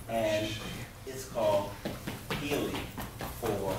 and it's called Healing for the World.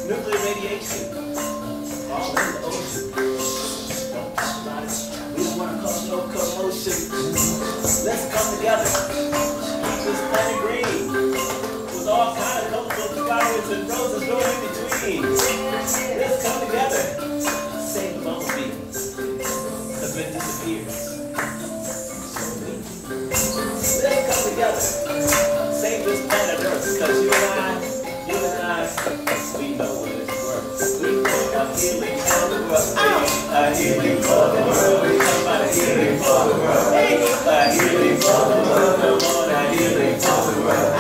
Nuclear radiation, all in the ocean. Don't talk about it. We don't no commotion. Let's come together. Keep this planet green. With all kinds of colorful flowers and roses growing in between. Let's come together. Save the bumblebee. Because when it disappears. Let's come together. Save this planet Earth. Because you and I, we know what it's worth. We want a healing for the world. A healing for the world. We talk about a healing for the world. A healing for the world. Come on, a healing for the world.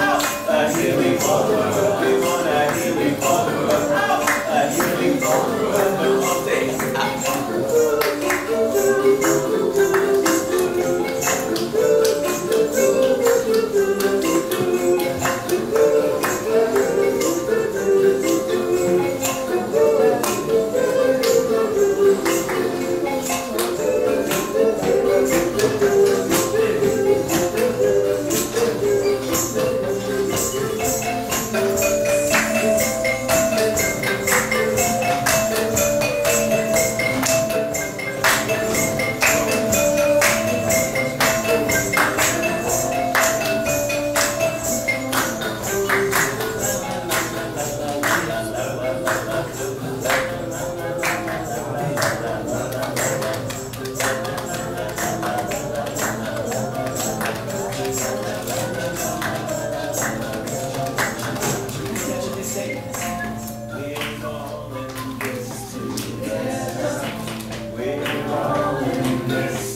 A healing for the world. We want a healing for the world. A healing for the world. Come on, say We're all in this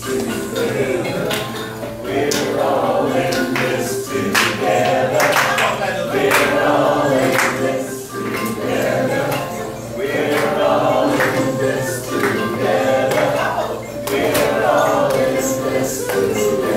together.